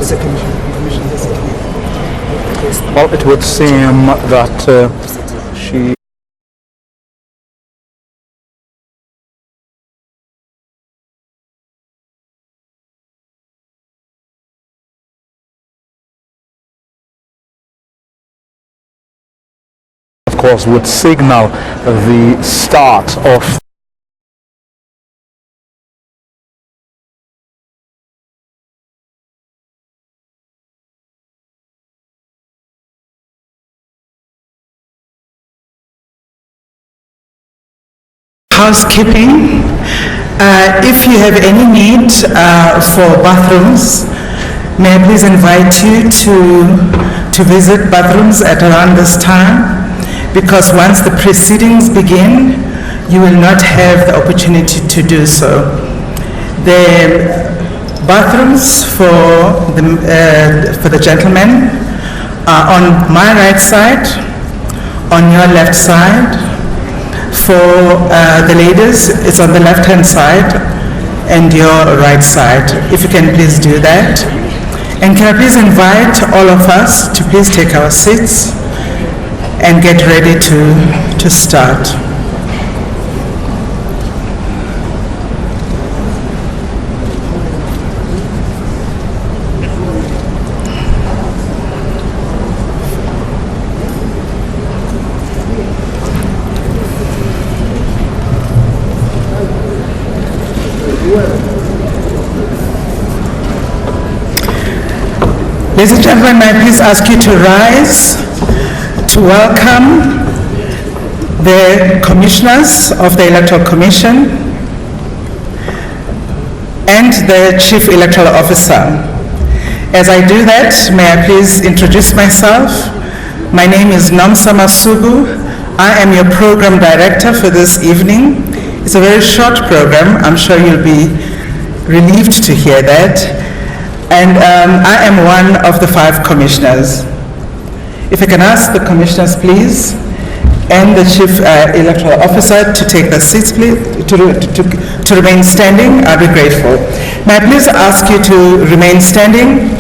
Well, it would seem that she... of course would signal the start of housekeeping. If you have any need for bathrooms, may I please invite you to visit bathrooms at around this time, because once the proceedings begin, you will not have the opportunity to do so. The bathrooms for the gentlemen are on my right side, on your left side. For the ladies, it's on the left-hand side and your right side. If you can please do that. And can I please invite all of us to please take our seats and get ready to start. Ladies and gentlemen, may I please ask you to rise to welcome the commissioners of the Electoral Commission and the Chief Electoral Officer. As I do that, may I please introduce myself. My name is Nomsa Masugu. I am your program director for this evening. It's a very short program. I'm sure you'll be relieved to hear that. And I am one of the 5 commissioners. If I can ask the commissioners, please, and the Chief Electoral Officer to take their seats, please, to remain standing, I'll be grateful. May I please ask you to remain standing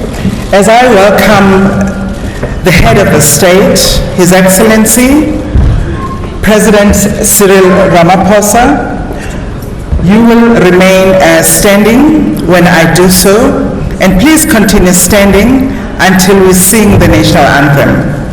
as I welcome the head of the state, His Excellency, President Cyril Ramaphosa. You will remain standing when I do so. And please continue standing until we sing the national anthem.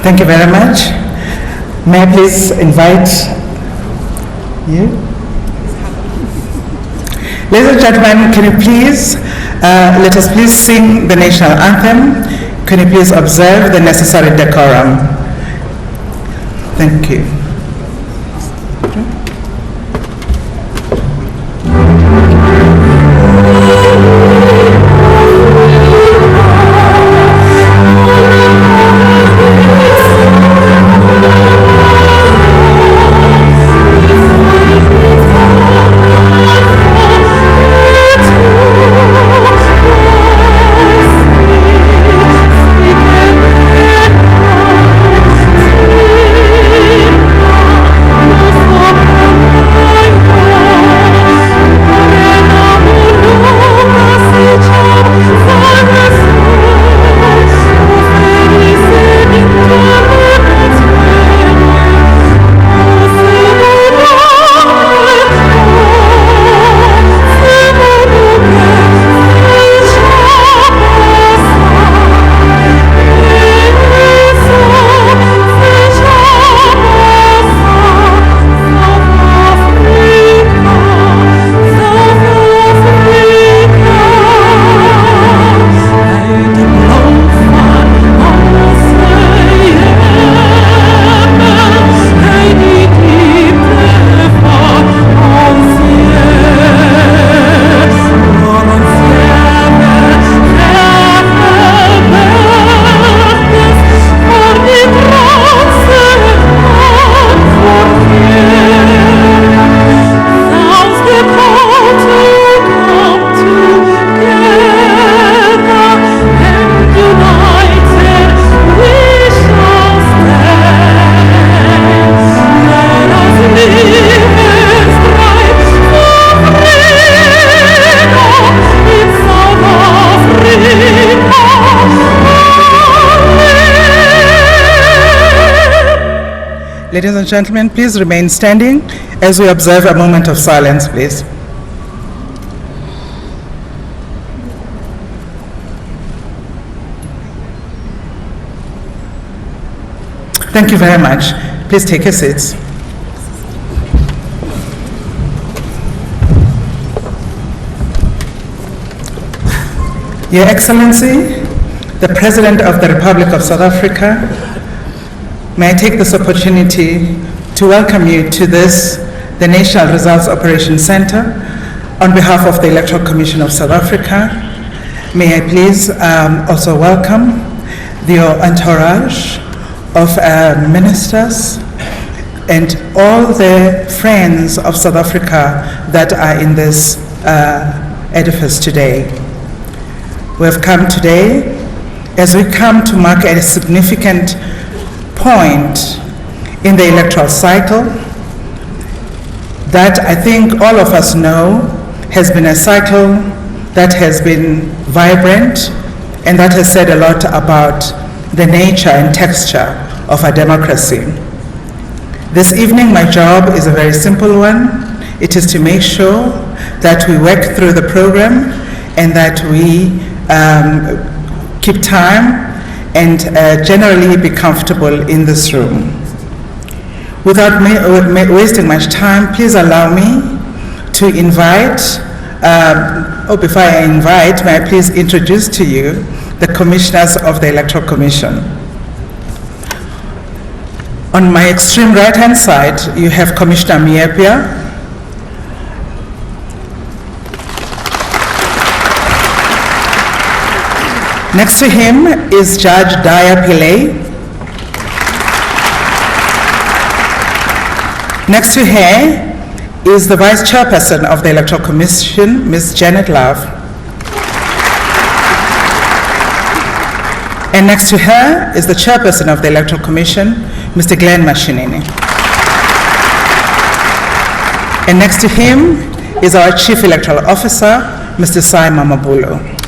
Thank you very much. May I please invite you? Ladies and gentlemen, can you please, let us please sing the national anthem. Can you please observe the necessary decorum? Thank you. Ladies and gentlemen, please remain standing as we observe a moment of silence, please. Thank you very much. Please take your seats. Your Excellency, the President of the Republic of South Africa, may I take this opportunity to welcome you to this, the National Results Operations Center, on behalf of the Electoral Commission of South Africa. May I please also welcome the entourage of ministers and all the friends of South Africa that are in this edifice today. We have come today as we come to mark a significant point in the electoral cycle that I think all of us know has been a cycle that has been vibrant and that has said a lot about the nature and texture of our democracy. This evening, my job is a very simple one. It is to make sure that we work through the program and that we keep time and generally be comfortable in this room. Without wasting much time, please allow me to invite, before I invite, may I please introduce to you the commissioners of the Electoral Commission. On my extreme right-hand side, you have Commissioner Miepia. Next to him is Judge Daya Pillay. Next to her is the Vice Chairperson of the Electoral Commission, Ms. Janet Love. And next to her is the Chairperson of the Electoral Commission, Mr. Glenn Mashinini. And next to him is our Chief Electoral Officer, Mr. Sai Mamabulo.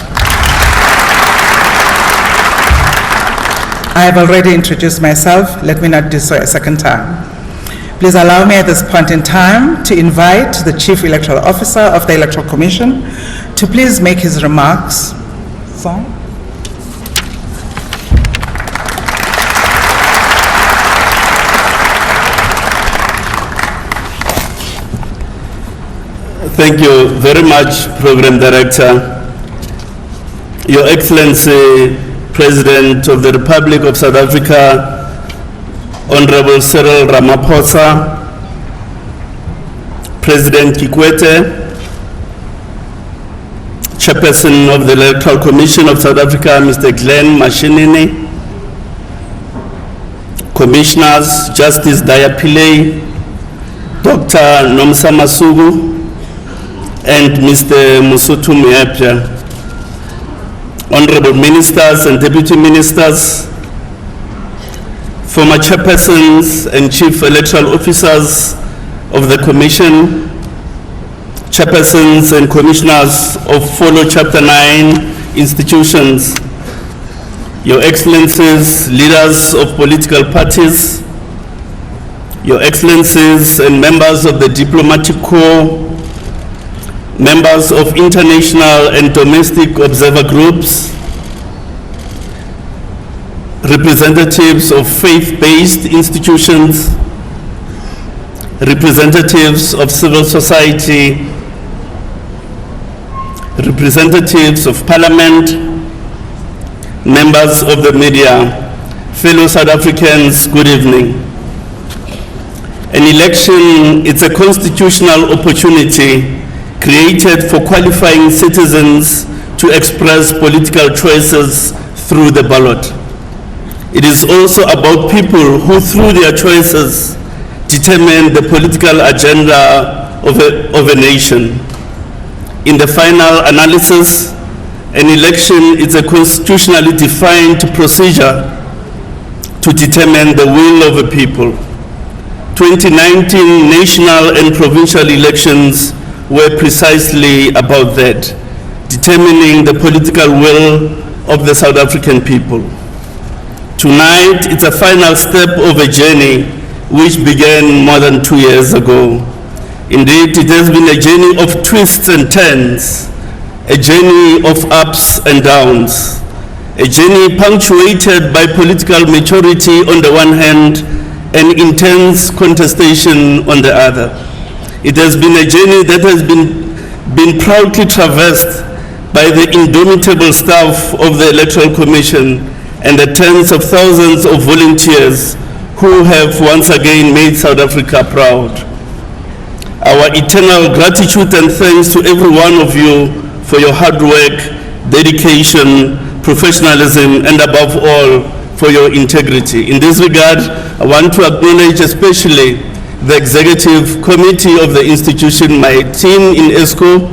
I have already introduced myself. Let me not do so a second time. Please allow me at this point in time to invite the Chief Electoral Officer of the Electoral Commission to please make his remarks. Thank you very much, Program Director. Your Excellency, President of the Republic of South Africa, Honorable Cyril Ramaphosa, President Kikwete, Chairperson of the Electoral Commission of South Africa, Mr. Glenn Mashinini, Commissioners, Justice Daya Pillay, Dr. Nomsama Sugu, and Mr. Mosotho Miepia. Honorable Ministers and Deputy Ministers, former Chairpersons and Chief Electoral Officers of the Commission, Chairpersons and Commissioners of Follow Chapter 9 institutions, Your Excellencies, leaders of political parties, Your Excellencies and members of the Diplomatic Corps, members of international and domestic observer groups, representatives of faith-based institutions, representatives of civil society, representatives of parliament, members of the media, fellow South Africans, good evening. An election is a constitutional opportunity created for qualifying citizens to express political choices through the ballot. It is also about people who, through their choices, determine the political agenda of a nation. In the final analysis, an election is a constitutionally defined procedure to determine the will of a people. 2019 national and provincial elections were precisely about that, determining the political will of the South African people. Tonight, it's a final step of a journey which began more than 2 years ago. Indeed, it has been a journey of twists and turns, a journey of ups and downs, a journey punctuated by political maturity on the one hand and intense contestation on the other. It has been a journey that has been proudly traversed by the indomitable staff of the Electoral Commission and the tens of thousands of volunteers who have once again made South Africa proud. Our eternal gratitude and thanks to every one of you for your hard work, dedication, professionalism, and above all, for your integrity. In this regard, I want to acknowledge especially the Executive Committee of the institution, my team in ESCO,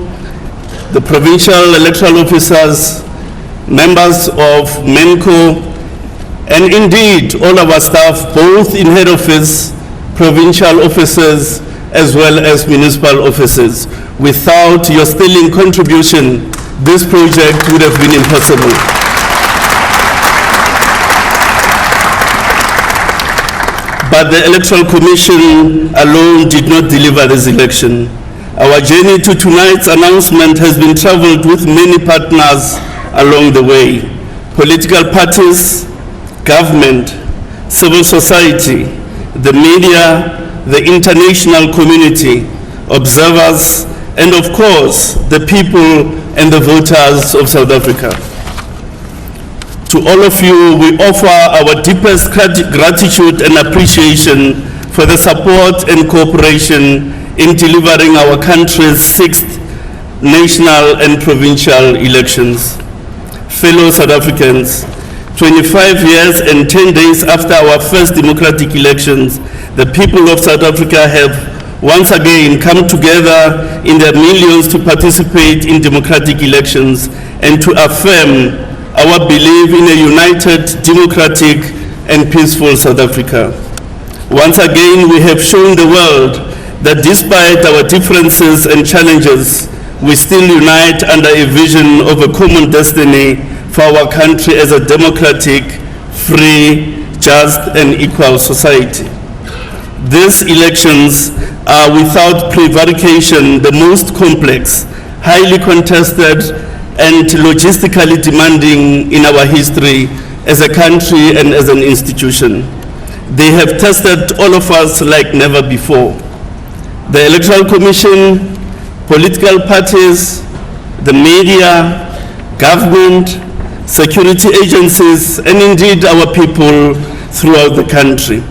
the provincial electoral officers, members of MENCO, and indeed all our staff, both in head office, provincial offices, as well as municipal offices. Without your sterling contribution, this project would have been impossible. But the Electoral Commission alone did not deliver this election. Our journey to tonight's announcement has been traveled with many partners along the way. Political parties, government, civil society, the media, the international community, observers, and of course, the people and the voters of South Africa. To all of you, we offer our deepest gratitude and appreciation for the support and cooperation in delivering our country's 6th national and provincial elections. Fellow South Africans, 25 years and 10 days after our first democratic elections, the people of South Africa have once again come together in their millions to participate in democratic elections and to affirm our belief in a united, democratic, and peaceful South Africa. Once again, we have shown the world that despite our differences and challenges, we still unite under a vision of a common destiny for our country as a democratic, free, just, and equal society. These elections are without prevarication the most complex, highly contested, and logistically demanding in our history as a country and as an institution. They have tested all of us like never before. The Electoral Commission, political parties, the media, government, security agencies, and indeed our people throughout the country.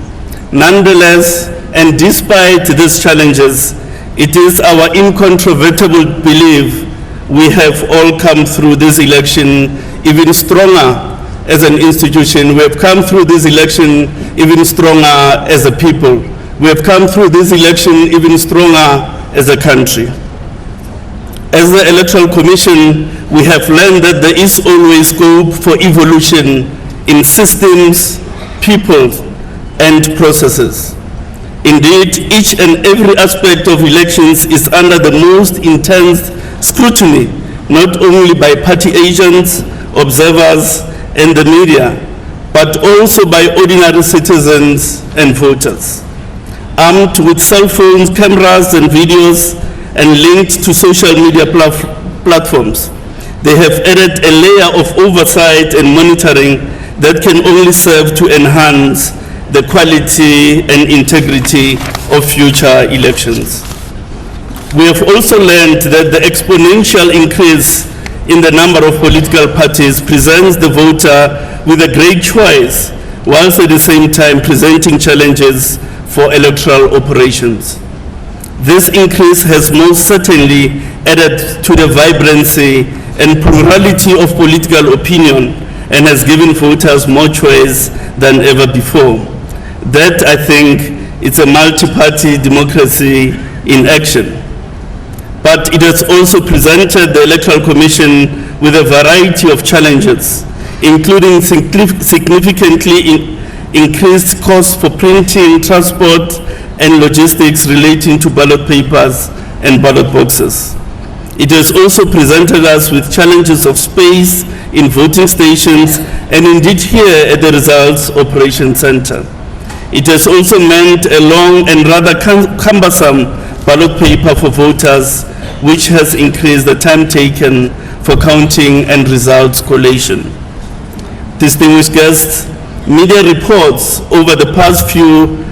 Nonetheless, and despite these challenges, it is our incontrovertible belief we have all come through this election even stronger as an institution. We have come through this election even stronger as a people. We have come through this election even stronger as a country. As the Electoral Commission, we have learned that there is always scope for evolution in systems, people, and processes. Indeed, each and every aspect of elections is under the most intense scrutiny, not only by party agents, observers, and the media, but also by ordinary citizens and voters. Armed with cell phones, cameras, and videos, and linked to social media platforms, they have added a layer of oversight and monitoring that can only serve to enhance the quality and integrity of future elections. We have also learned that the exponential increase in the number of political parties presents the voter with a great choice, whilst at the same time presenting challenges for electoral operations. This increase has most certainly added to the vibrancy and plurality of political opinion and has given voters more choice than ever before. That, I think, it's a multi-party democracy in action. But it has also presented the Electoral Commission with a variety of challenges, including significantly increased costs for printing, transport, and logistics relating to ballot papers and ballot boxes. It has also presented us with challenges of space in voting stations and indeed here at the Results Operations Center. It has also meant a long and rather cumbersome ballot paper for voters, which has increased the time taken for counting and results collation. Distinguished guests, media reports over the past few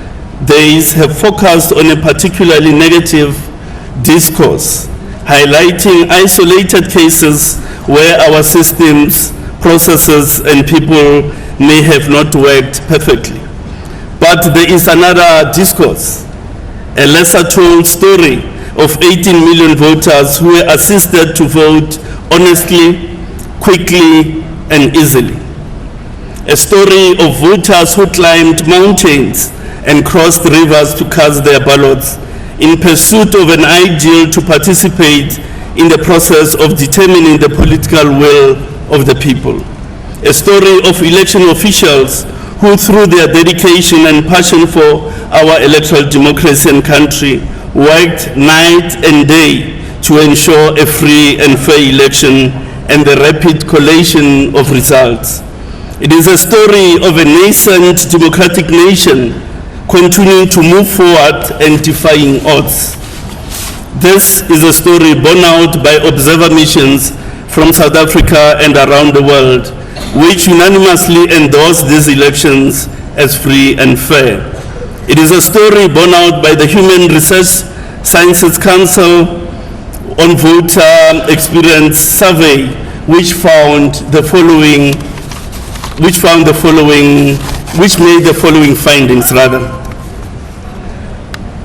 days have focused on a particularly negative discourse, highlighting isolated cases where our systems, processes, and people may have not worked perfectly. But there is another discourse, a lesser told story of 18 million voters who were assisted to vote honestly, quickly, and easily. A story of voters who climbed mountains and crossed rivers to cast their ballots in pursuit of an ideal to participate in the process of determining the political will of the people. A story of election officials who, through their dedication and passion for our electoral democracy and country, worked night and day to ensure a free and fair election and the rapid collation of results. It is a story of a nascent democratic nation continuing to move forward and defying odds. This is a story borne out by observer missions from South Africa and around the world, which unanimously endorsed these elections as free and fair. It is a story borne out by the Human Research Sciences Council on Voter Experience Survey, which made the following findings.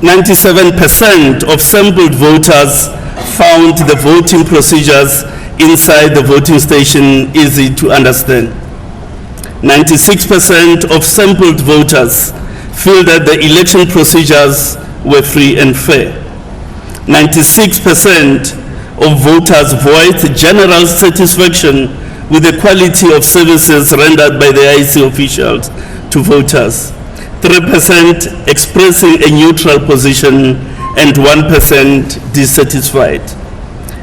97% of sampled voters found the voting procedures inside the voting station easy to understand. 96% of sampled voters feel that the election procedures were free and fair. 96% of voters voiced general satisfaction with the quality of services rendered by the IEC officials to voters. 3% expressing a neutral position and 1% dissatisfied.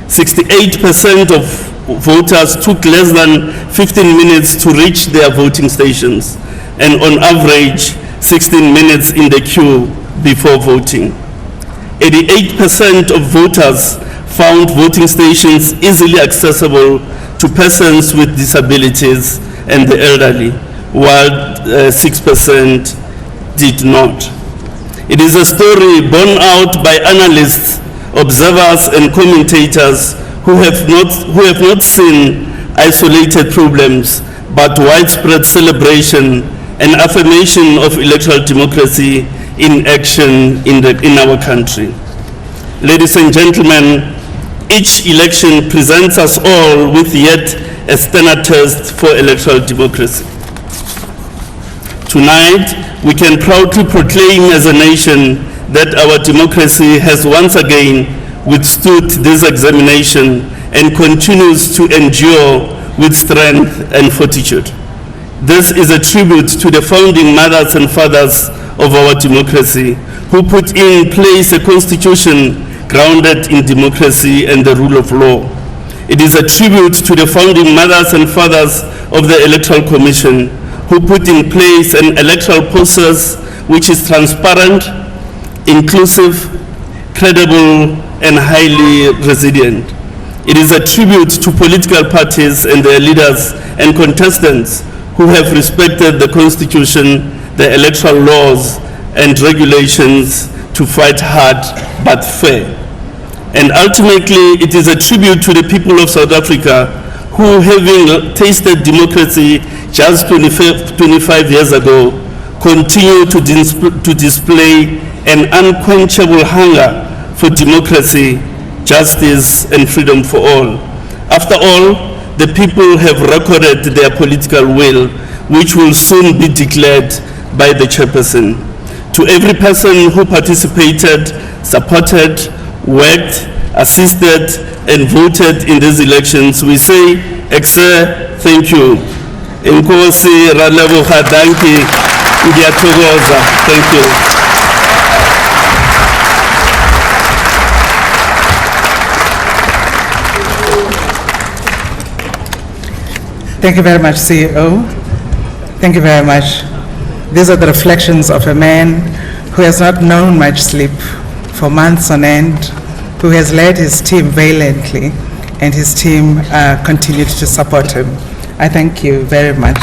68% of voters took less than 15 minutes to reach their voting stations, and on average 16 minutes in the queue before voting. 88% of voters found voting stations easily accessible to persons with disabilities and the elderly, while 6% did not. It is a story borne out by analysts, observers, and commentators who have not seen isolated problems, but widespread celebration and affirmation of electoral democracy in action in our country. Ladies and gentlemen, each election presents us all with yet a standard test for electoral democracy. Tonight, we can proudly proclaim as a nation that our democracy has once again withstood this examination and continues to endure with strength and fortitude. This is a tribute to the founding mothers and fathers of our democracy, who put in place a constitution grounded in democracy and the rule of law. It is a tribute to the founding mothers and fathers of the Electoral Commission, who put in place an electoral process which is transparent, inclusive, credible, and highly resilient. It is a tribute to political parties and their leaders and contestants who have respected the Constitution, the electoral laws, and regulations to fight hard but fair. And ultimately, it is a tribute to the people of South Africa who, having tasted democracy just 25 years ago, continue to display an unquenchable hunger for democracy, justice, and freedom for all. After all, the people have recorded their political will, which will soon be declared by the Chairperson. To every person who participated, supported, worked, assisted, and voted in these elections, we say, Exe, thank you. Inkosi, Raleboha, Danki, Ndiatogoza, thank you. Thank you very much, CEO. Thank you very much. These are the reflections of a man who has not known much sleep for months on end, who has led his team valiantly, and his team continued to support him. I thank you very much.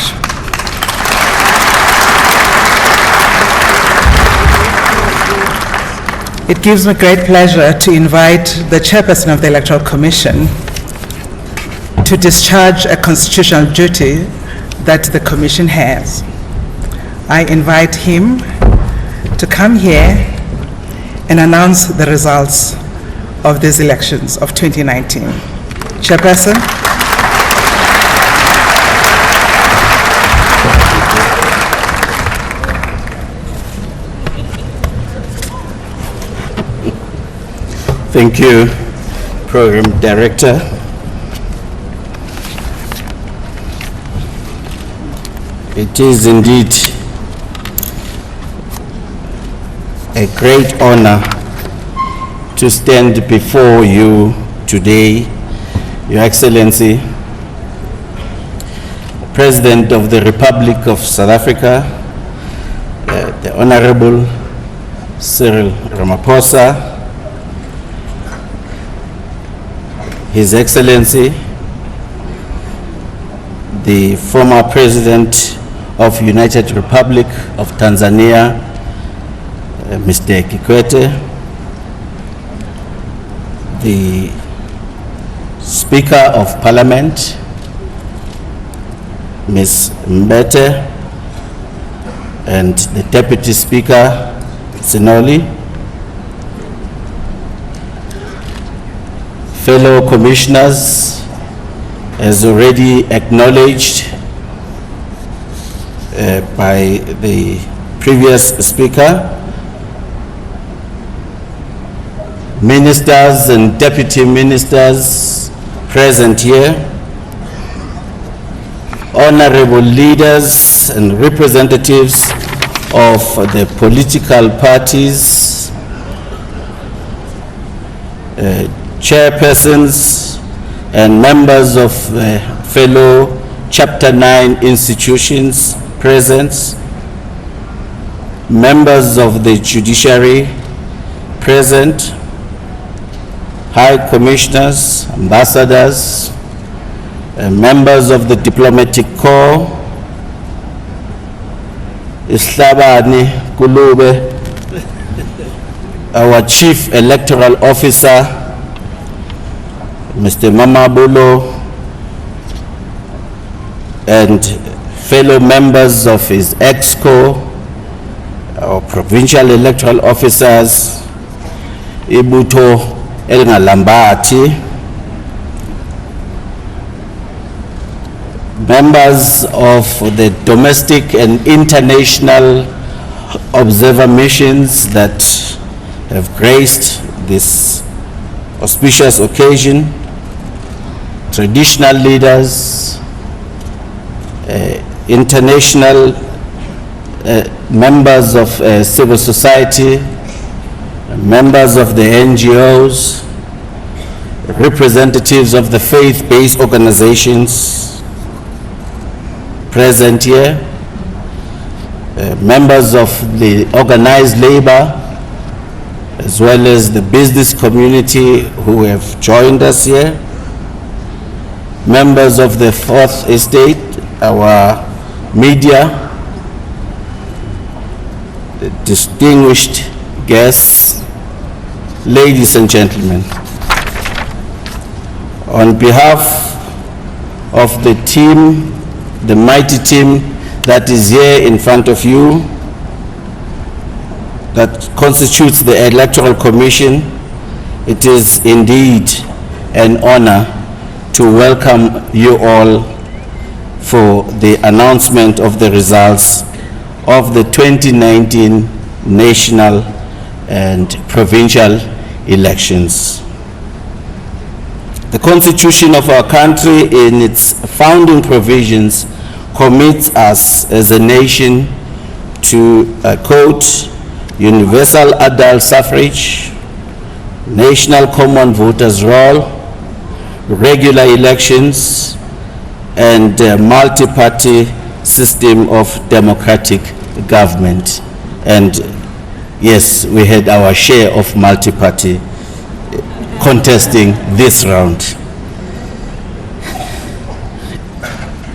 It gives me great pleasure to invite the Chairperson of the Electoral Commission to discharge a constitutional duty that the Commission has. I invite him to come here and announce the results of these elections of 2019. Chairperson. Thank you, Program Director. It is indeed a great honor to stand before you today, Your Excellency, President of the Republic of South Africa, the Honorable Cyril Ramaphosa, His Excellency, the former President of United Republic of Tanzania, Mr. Kikwete, the Speaker of Parliament, Ms. Mbete, and the Deputy Speaker, Sinoli, fellow commissioners, as already acknowledged by the previous speaker, ministers and deputy ministers present here, honorable leaders and representatives of the political parties, chairpersons and members of fellow Chapter 9 institutions present, members of the judiciary present, high commissioners, ambassadors, members of the diplomatic corps, Islabani Kulube, our chief electoral officer, Mr. Mamabulo, and fellow members of his EXCO, our provincial electoral officers, Ibuto Elngalambati, members of the domestic and international observer missions that have graced this auspicious occasion, traditional leaders, international members of civil society, members of the NGOs, representatives of the faith-based organizations present here, members of the organized labor, as well as the business community who have joined us here, members of the Fourth Estate, our media, the distinguished guests, ladies and gentlemen. On behalf of the team, the mighty team that is here in front of you, that constitutes the Electoral Commission, it is indeed an honor to welcome you all for the announcement of the results of the 2019 national and provincial elections. The Constitution of our country, in its founding provisions, commits us as a nation to, quote, universal adult suffrage, national common voters roll, regular elections, and a multi-party system of democratic government. And yes, we had our share of multi-party contesting this round.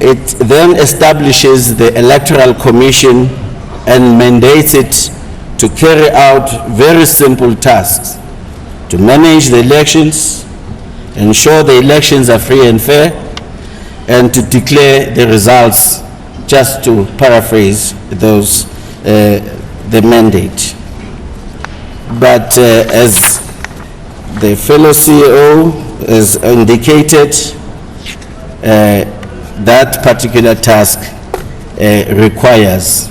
It then establishes the Electoral Commission and mandates it to carry out very simple tasks: to manage the elections, ensure the elections are free and fair, and to declare the results, just to paraphrase those, the mandate. But as the fellow CEO has indicated, that particular task requires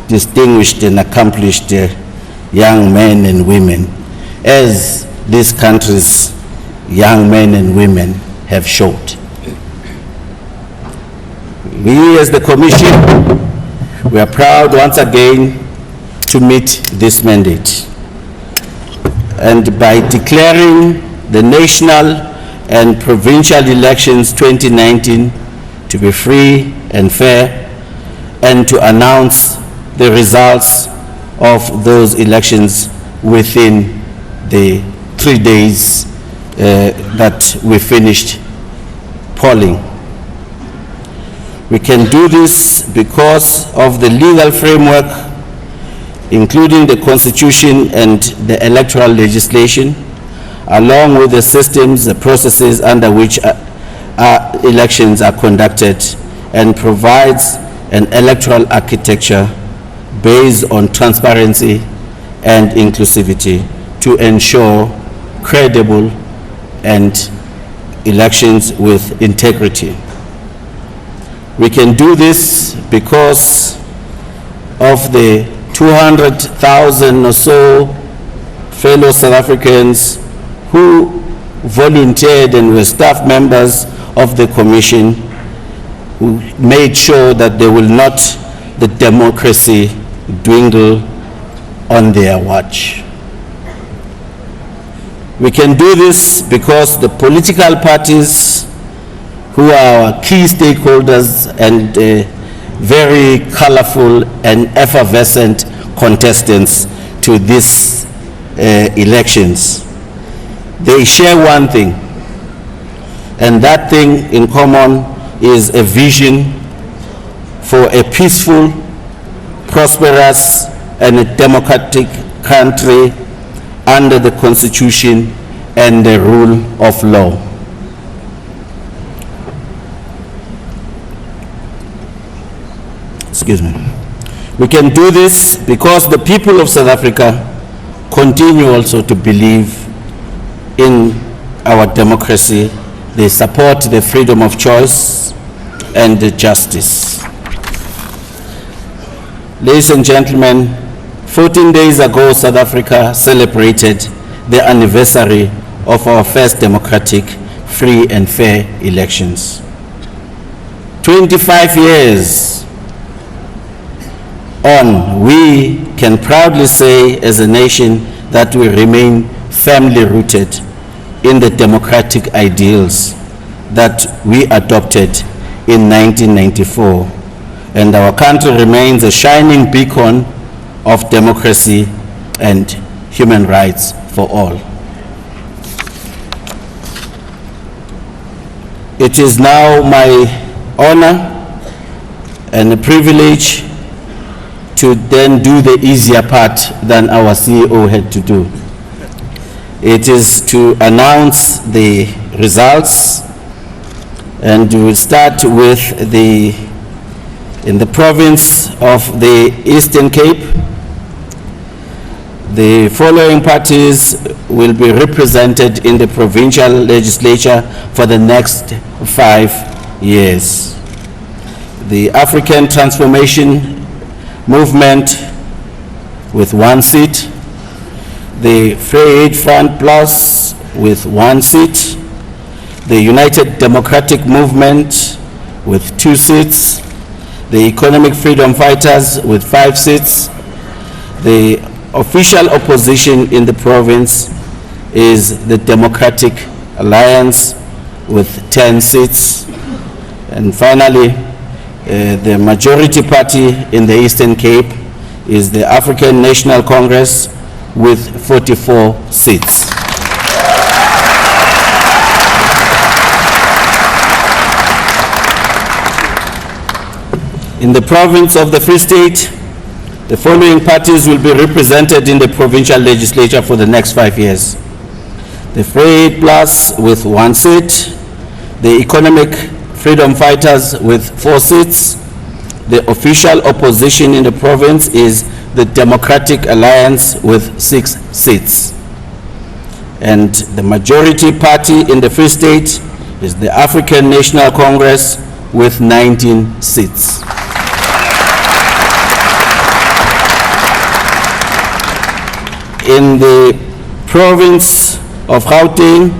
distinguished and accomplished young men and women, as this country's young men and women have showed. We as the Commission, we are proud once again to meet this mandate. And by declaring the national and provincial elections 2019 to be free and fair, and to announce the results of those elections within the 3 days that we finished polling. We can do this because of the legal framework, including the Constitution and the electoral legislation, along with the systems, the processes under which elections are conducted, and provides an electoral architecture based on transparency and inclusivity to ensure credible and elections with integrity. We can do this because of the 200,000 or so fellow South Africans who volunteered and were staff members of the Commission, who made sure that they will not, the democracy dwindle on their watch. We can do this because the political parties, who are our key stakeholders and very colorful and effervescent contestants to these elections, they share one thing, and that thing in common is a vision for a peaceful, prosperous, and a democratic country under the Constitution and the rule of law. Excuse me. We can do this because the people of South Africa continue also to believe in our democracy. They support the freedom of choice and the justice. Ladies and gentlemen, 14 days ago, South Africa celebrated the anniversary of our first democratic, free and fair elections. 25 years on, we can proudly say as a nation that we remain firmly rooted in the democratic ideals that we adopted in 1994. And our country remains a shining beacon of democracy and human rights for all. It is now my honor and a privilege to then do the easier part than our CEO had to do. It is to announce the results, and we will start with in the province of the Eastern Cape. The following parties will be represented in the provincial legislature for the next 5 years. The African Transformation Movement with 1 seat, the Free Aid Front Plus with 1 seat, the United Democratic Movement with 2 seats, the Economic Freedom Fighters with 5 seats. The official opposition in the province is the Democratic Alliance with 10 seats. And finally, The majority party in the Eastern Cape is the African National Congress with 44 seats. In the province of the Free State, the following parties will be represented in the provincial legislature for the next 5 years. The Free Plus with 1 seat, the Economic Freedom Fighters with 4 seats. The official opposition in the province is the Democratic Alliance with 6 seats. And the majority party in the Free State is the African National Congress with 19 seats. In the province of Gauteng,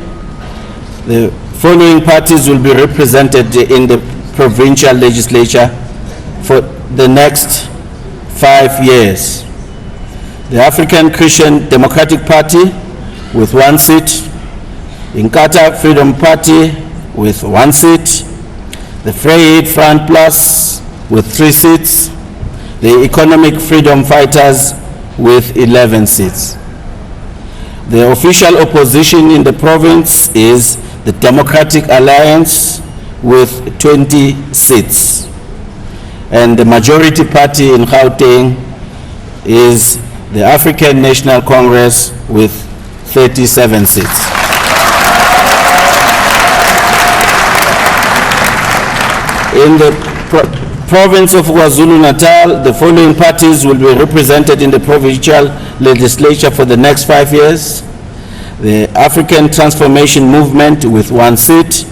the following parties will be represented in the provincial legislature for the next 5 years. The African Christian Democratic Party with 1 seat, Inkatha Freedom Party with 1 seat, the Free Front Plus with 3 seats, the Economic Freedom Fighters with 11 seats. The official opposition in the province is the Democratic Alliance with 20 seats. And the majority party in Gauteng is the African National Congress with 37 seats. In the province of KwaZulu-Natal, the following parties will be represented in the provincial legislature for the next 5 years. The African Transformation Movement with 1 seat,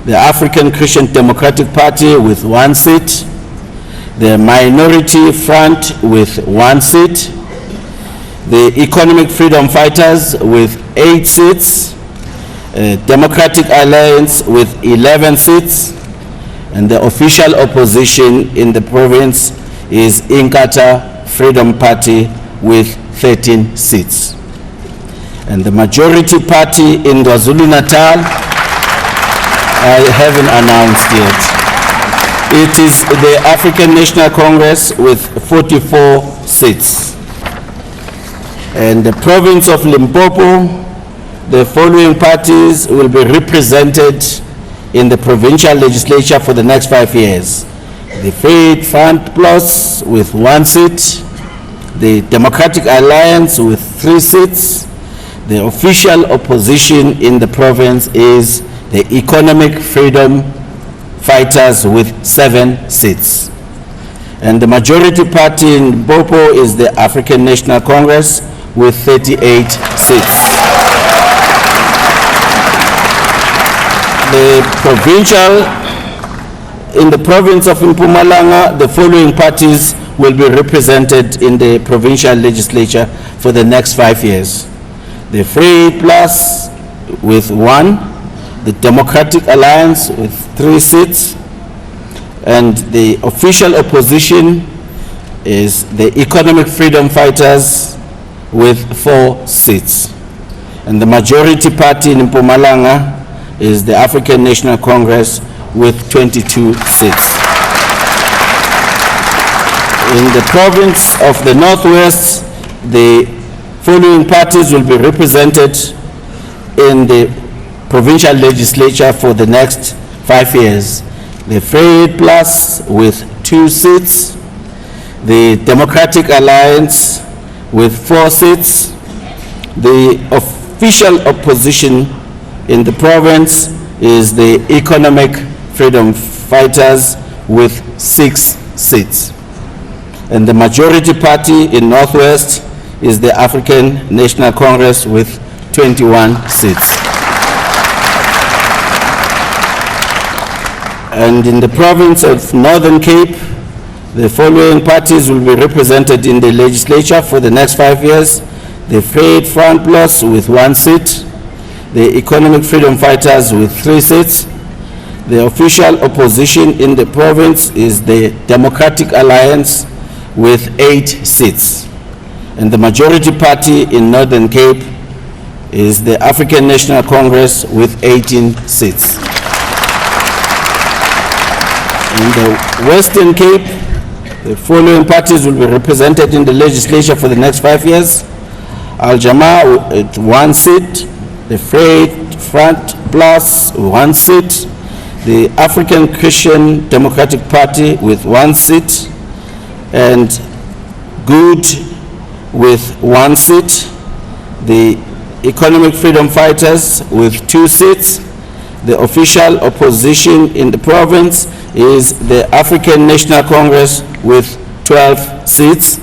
the African Christian Democratic Party with 1 seat, the Minority Front with 1 seat, the Economic Freedom Fighters with 8 seats, Democratic Alliance with 11 seats, and the official opposition in the province is Inkatha Freedom Party with 13 seats. And the majority party in KwaZulu-Natal, I haven't announced yet. It is the African National Congress with 44 seats. And the province of Limpopo, the following parties will be represented in the provincial legislature for the next 5 years. The Free Front Plus with 1 seat, the Democratic Alliance with 3 seats. The official opposition in the province is the Economic Freedom Fighters with 7 seats. And the majority party in Limpopo is the African National Congress with 38 seats. In the province of Mpumalanga, the following parties will be represented in the provincial legislature for the next 5 years. The Free Plus with 1, the Democratic Alliance with 3 seats, and the official opposition is the Economic Freedom Fighters with 4 seats. And the majority party in Mpumalanga is the African National Congress with 22 seats. In the province of the Northwest, the following parties will be represented in the provincial legislature for the next 5 years. The Free Plus with 2 seats, the Democratic Alliance with 4 seats, the official opposition in the province is the Economic Freedom Fighters with 6 seats. And the majority party in Northwest is the African National Congress with 21 seats. And in the province of Northern Cape, the following parties will be represented in the legislature for the next 5 years. The Free Front Plus with 1 seat, the Economic Freedom Fighters with 3 seats. The official opposition in the province is the Democratic Alliance with 8 seats. And the majority party in Northern Cape is the African National Congress with 18 seats. In the Western Cape, the following parties will be represented in the legislature for the next 5 years. Al-Jamaa with 1 seat, the Front Plus 1 seat, the African Christian Democratic Party with 1 seat, and Good with 1 seat, the Economic Freedom Fighters with 2 seats. The official opposition in the province is the African National Congress with 12 seats,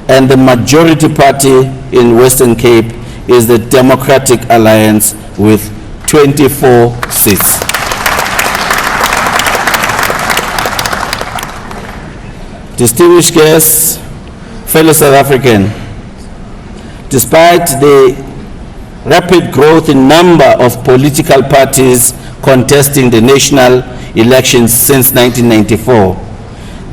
and the majority party in Western Cape is the Democratic Alliance with 24 seats. Distinguished guests, fellow South African, despite the rapid growth in number of political parties contesting the national elections since 1994,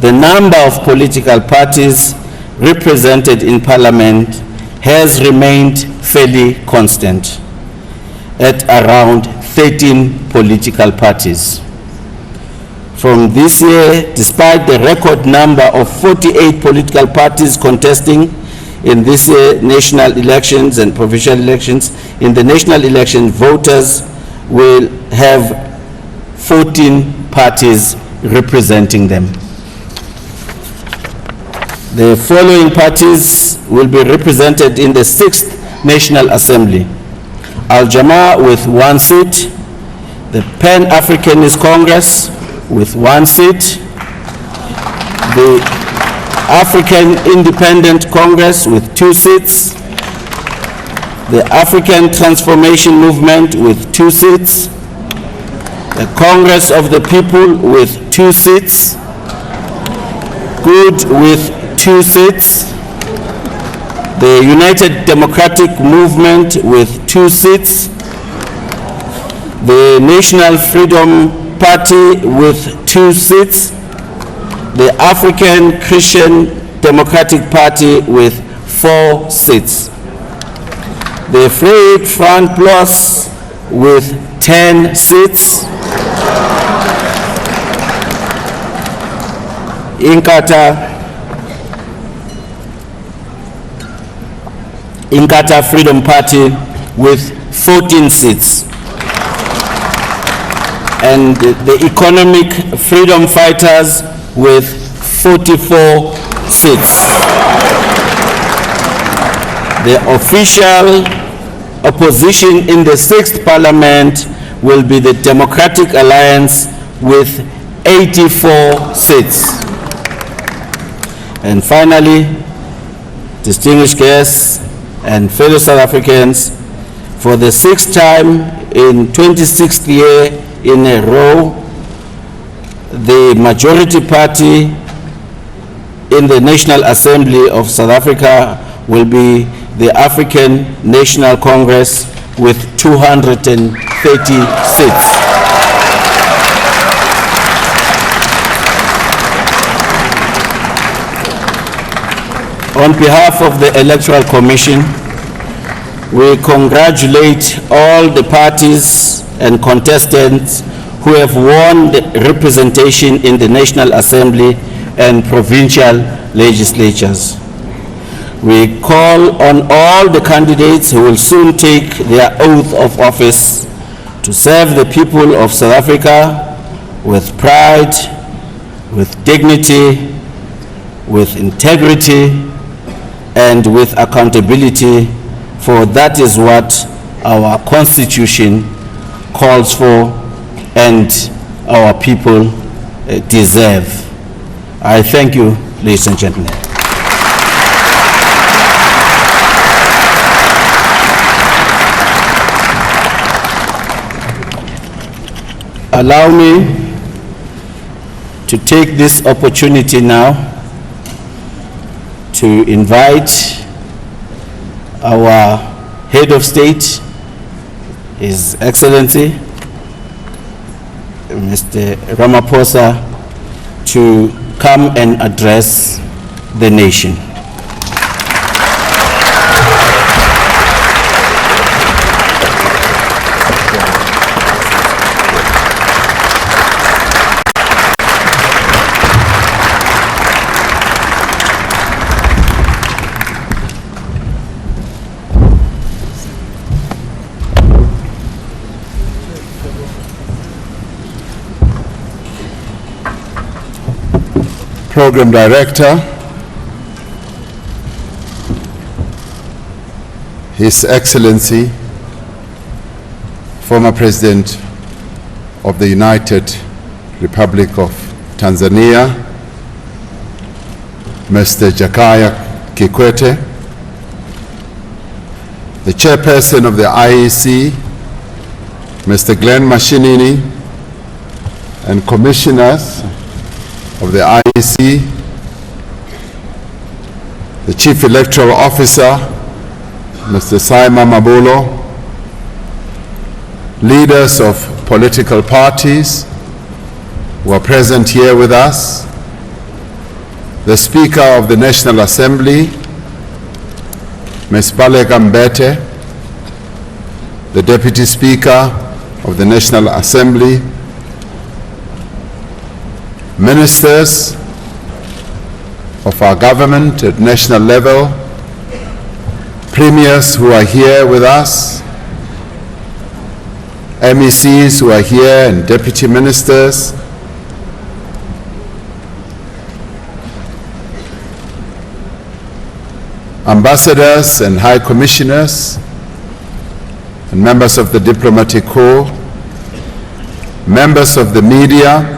the number of political parties represented in Parliament has remained fairly constant at around 13 political parties. From this year, despite the record number of 48 political parties contesting in this year's national elections and provincial elections, in the national election, voters will have 14 parties representing them. The following parties will be represented in the 6th National Assembly. Al-Jamaa with 1 seat, the Pan-Africanist Congress with 1 seat, the African Independent Congress with 2 seats, the African Transformation Movement with 2 seats, the Congress of the People with 2 seats, Good with 2 seats, the United Democratic Movement with 2 seats, the National Freedom Party with 2 seats, the African Christian Democratic Party with 4 seats, the Front Plus with 10 seats, Inkatha Freedom Party with 14 seats, and the Economic Freedom Fighters with 44 seats. The official opposition in the 6th Parliament will be the Democratic Alliance with 84 seats. And finally, distinguished guests and fellow South Africans, for the 6th time in 26th year in a row, the majority party in the National Assembly of South Africa will be the African National Congress with 230 seats. On behalf of the Electoral Commission, we congratulate all the parties and contestants who have won the representation in the National Assembly and provincial legislatures. We call on all the candidates who will soon take their oath of office to serve the people of South Africa with pride, with dignity, with integrity, and with accountability, for that is what our Constitution calls for and our people deserve. I thank you, ladies and gentlemen. Allow me to take this opportunity now to invite our Head of State, His Excellency, Mr. Ramaphosa, to come and address the nation. Program Director, His Excellency, former President of the United Republic of Tanzania, Mr. Jakaya Kikwete, the Chairperson of the IEC, Mr. Glenn Mashinini, and Commissioners of the IEC, the Chief Electoral Officer, Mr. Saima Mabulo, leaders of political parties who are present here with us, the Speaker of the National Assembly, Ms. Baleka Mbete, the Deputy Speaker of the National Assembly, ministers of our government at national level, premiers who are here with us, MECs who are here, and deputy ministers, ambassadors and high commissioners, and members of the diplomatic corps, members of the media,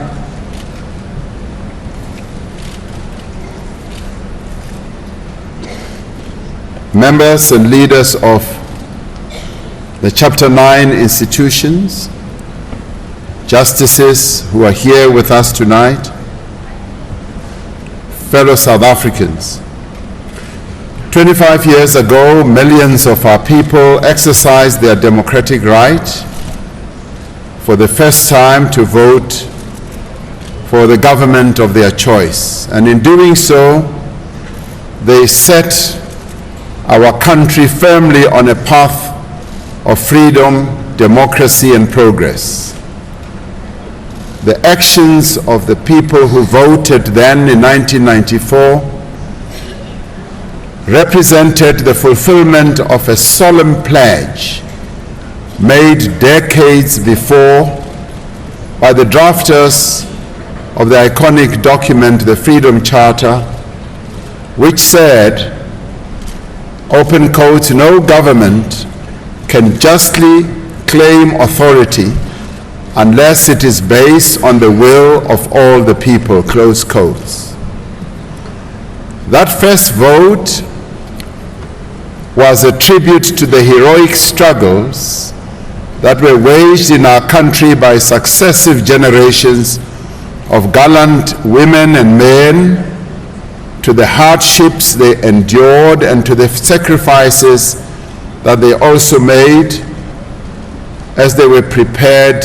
members and leaders of the Chapter 9 institutions, justices who are here with us tonight, fellow South Africans. 25 years ago, millions of our people exercised their democratic right for the first time to vote for the government of their choice. And in doing so, they set our country firmly on a path of freedom, democracy, and progress. The actions of the people who voted then in 1994 represented the fulfillment of a solemn pledge made decades before by the drafters of the iconic document, the Freedom Charter, which said, open quote, no government can justly claim authority unless it is based on the will of all the people, close quotes. That first vote was a tribute to the heroic struggles that were waged in our country by successive generations of gallant women and men, to the hardships they endured and to the sacrifices that they also made as they were prepared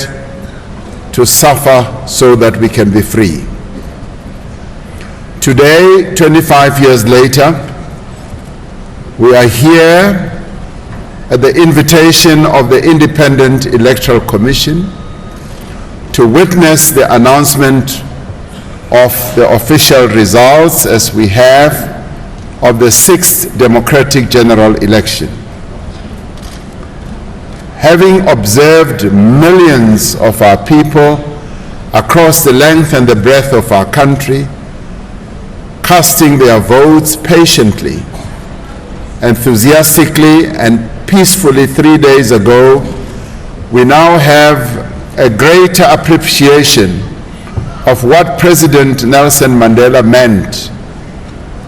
to suffer so that we can be free. Today, 25 years later, we are here at the invitation of the Independent Electoral Commission to witness the announcement of the official results, as we have, of the 6th Democratic General Election. Having observed millions of our people across the length and the breadth of our country, casting their votes patiently, enthusiastically, and peacefully 3 days ago, we now have a greater appreciation of what President Nelson Mandela meant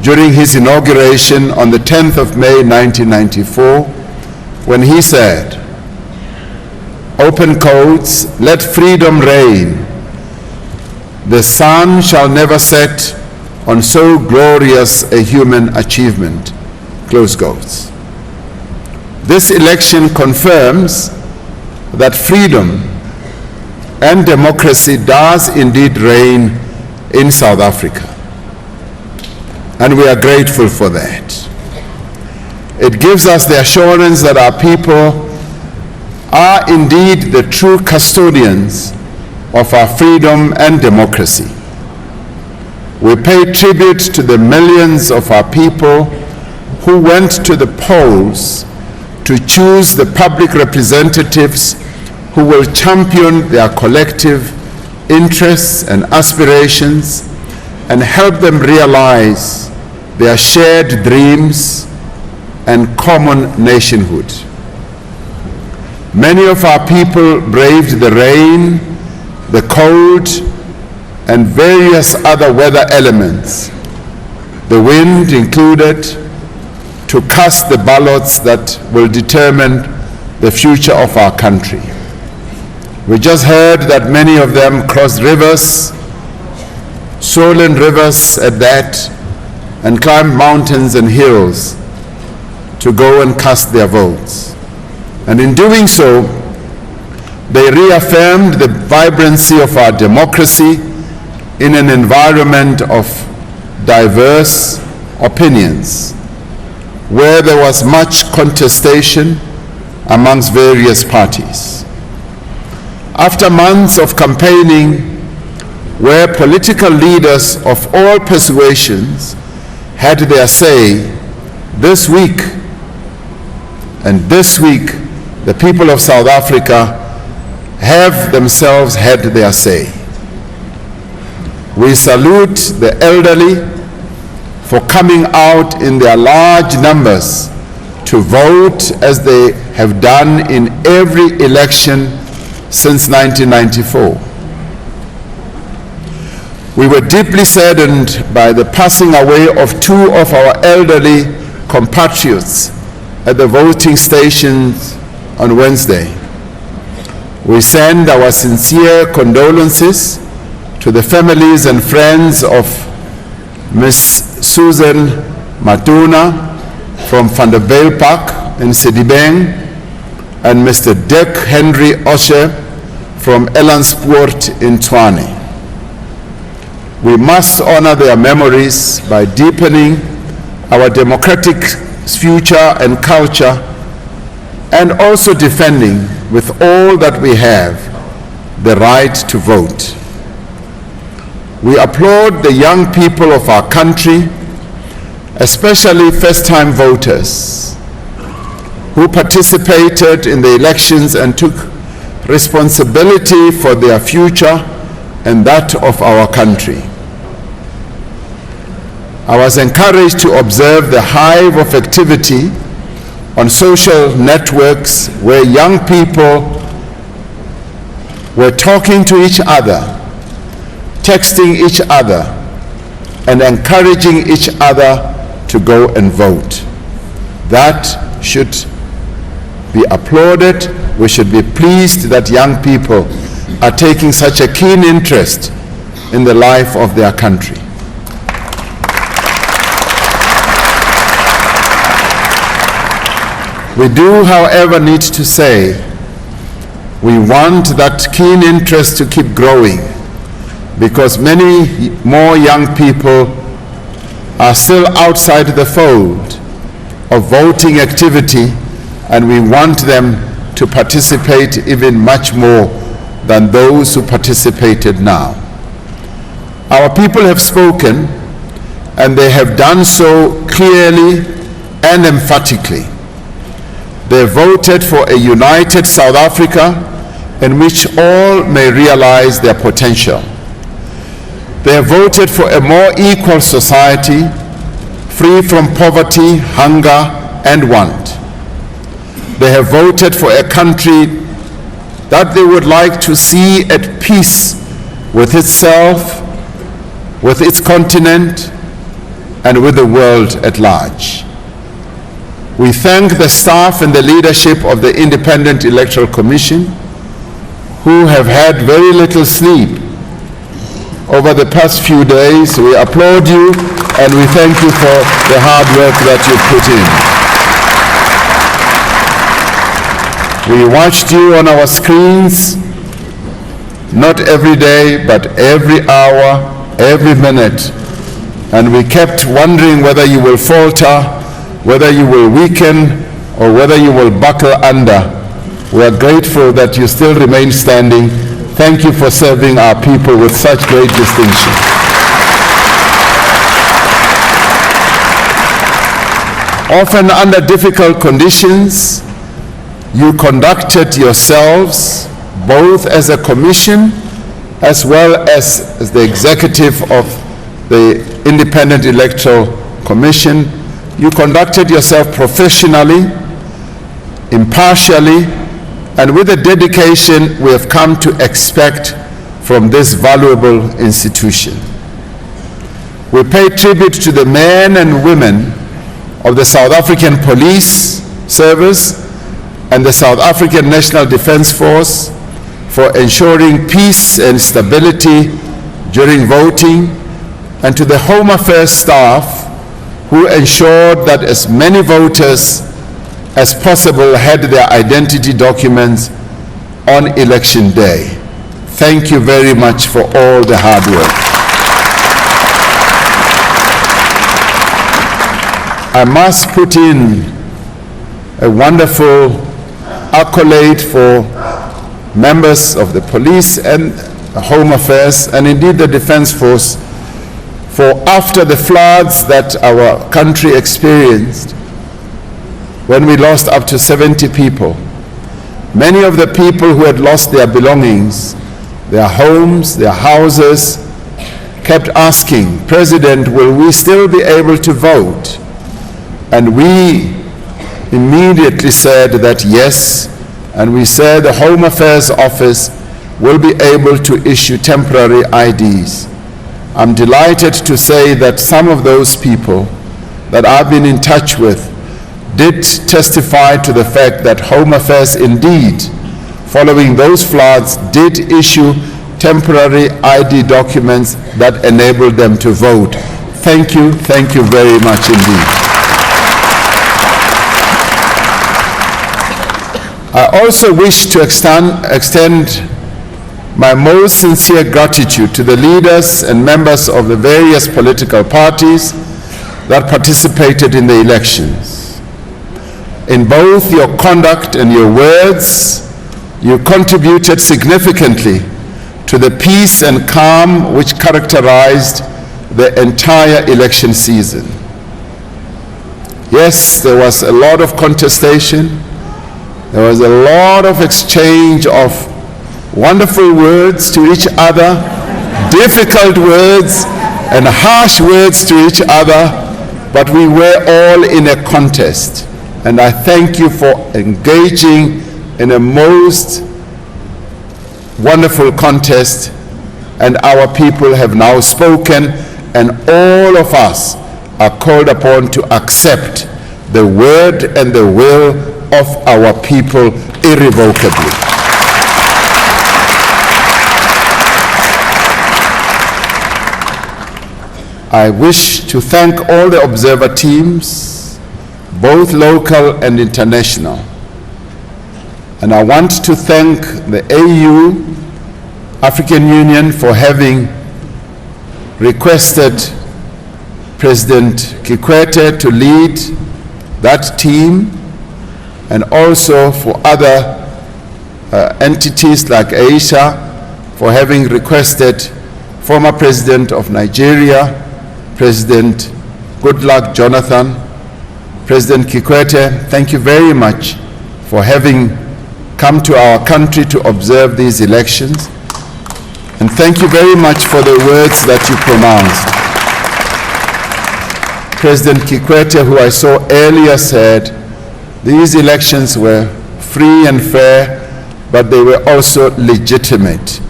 during his inauguration on the 10th of May 1994, when he said, open quotes, let freedom reign. The sun shall never set on so glorious a human achievement, close quotes. This election confirms that freedom and democracy does indeed reign in South Africa, and we are grateful for that. It gives us the assurance that our people are indeed the true custodians of our freedom and democracy. We pay tribute to the millions of our people who went to the polls to choose the public representatives who will champion their collective interests and aspirations and help them realize their shared dreams and common nationhood. Many of our people braved the rain, the cold, and various other weather elements, the wind included, to cast the ballots that will determine the future of our country. We just heard that many of them crossed rivers, swollen rivers at that, and climbed mountains and hills to go and cast their votes. And in doing so, they reaffirmed the vibrancy of our democracy in an environment of diverse opinions, where there was much contestation amongst various parties. After months of campaigning, where political leaders of all persuasions had their say, this week the people of South Africa have themselves had their say. We salute the elderly for coming out in their large numbers to vote, as they have done in every election since 1994. We were deeply saddened by the passing away of two of our elderly compatriots at the voting stations on Wednesday. We send our sincere condolences to the families and friends of Ms. Susan Matuna from Van der Bijl Park in Sedibeng, and Mr. Dick Henry Osher from Elanspoort in Tshwane. We must honor their memories by deepening our democratic future and culture, and also defending with all that we have the right to vote. We applaud the young people of our country, especially first-time voters, who participated in the elections and took responsibility for their future and that of our country. I was encouraged to observe the hive of activity on social networks where young people were talking to each other, texting each other, and encouraging each other to go and vote. That should be applauded. We should be pleased that young people are taking such a keen interest in the life of their country. We do, however, need to say we want that keen interest to keep growing, because many more young people are still outside the fold of voting activity, and we want them to participate even much more than those who participated now. Our people have spoken, and they have done so clearly and emphatically. They voted for a united South Africa in which all may realize their potential. They have voted for a more equal society, free from poverty, hunger, and want. They have voted for a country that they would like to see at peace with itself, with its continent, and with the world at large. We thank the staff and the leadership of the Independent Electoral Commission, who have had very little sleep over the past few days. We applaud you, and we thank you for the hard work that you've put in. We watched you on our screens, not every day, but every hour, every minute, and we kept wondering whether you will falter, whether you will weaken, or whether you will buckle under. We are grateful that you still remain standing. Thank you for serving our people with such great distinction. Often under difficult conditions, you conducted yourselves, both as a commission as well as the executive of the Independent Electoral Commission. You conducted yourself professionally, impartially, and with the dedication we have come to expect from this valuable institution. We pay tribute to the men and women of the South African Police Service and the South African National Defence Force for ensuring peace and stability during voting, and to the Home Affairs staff who ensured that as many voters as possible had their identity documents on election day. Thank you very much for all the hard work. I must put in a wonderful accolade for members of the police and Home Affairs, and indeed the Defense Force, for after the floods that our country experienced, when we lost up to 70 people, many of the people who had lost their belongings, their homes, their houses, kept asking, "President, will we still be able to vote?" And we immediately said that yes, and we said the Home Affairs Office will be able to issue temporary IDs. I'm delighted to say that some of those people that I've been in touch with did testify to the fact that Home Affairs indeed, following those floods, did issue temporary ID documents that enabled them to vote. Thank you very much indeed. I also wish to extend my most sincere gratitude to the leaders and members of the various political parties that participated in the elections. In both your conduct and your words, you contributed significantly to the peace and calm which characterized the entire election season. Yes, there was a lot of contestation. There was a lot of exchange of wonderful words to each other, difficult words and harsh words to each other, but we were all in a contest. And I thank you for engaging in a most wonderful contest, and our people have now spoken, and all of us are called upon to accept the word and the will of our people irrevocably. I wish to thank all the observer teams, both local and international. And I want to thank the AU, African Union, for having requested President Kikwete to lead that team, and also for other entities like Aisha for having requested former President of Nigeria, President Goodluck Jonathan. President Kikwete, thank you very much for having come to our country to observe these elections. And thank you very much for the words that you pronounced. President Kikwete, who I saw earlier, said these elections were free and fair, but they were also legitimate.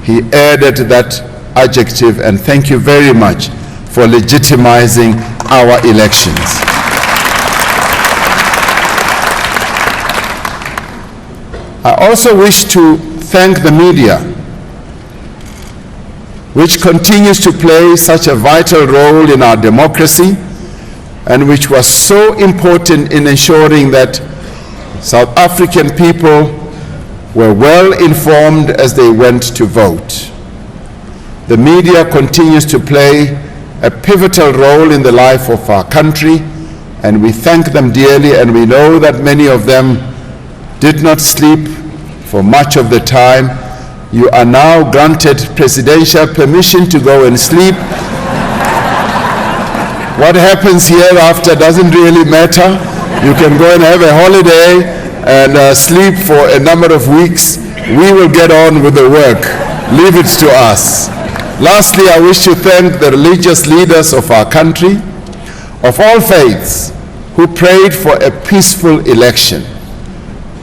He added that adjective, and thank you very much for legitimizing our elections. I also wish to thank the media, which continues to play such a vital role in our democracy, and which was so important in ensuring that South African people were well informed as they went to vote. The media continues to play a pivotal role in the life of our country, and we thank them dearly, and we know that many of them did not sleep for much of the time. You are now granted presidential permission to go and sleep. What happens hereafter doesn't really matter. You can go and have a holiday and sleep for a number of weeks. We will get on with the work. Leave it to us. Lastly, I wish to thank the religious leaders of our country, of all faiths, who prayed for a peaceful election.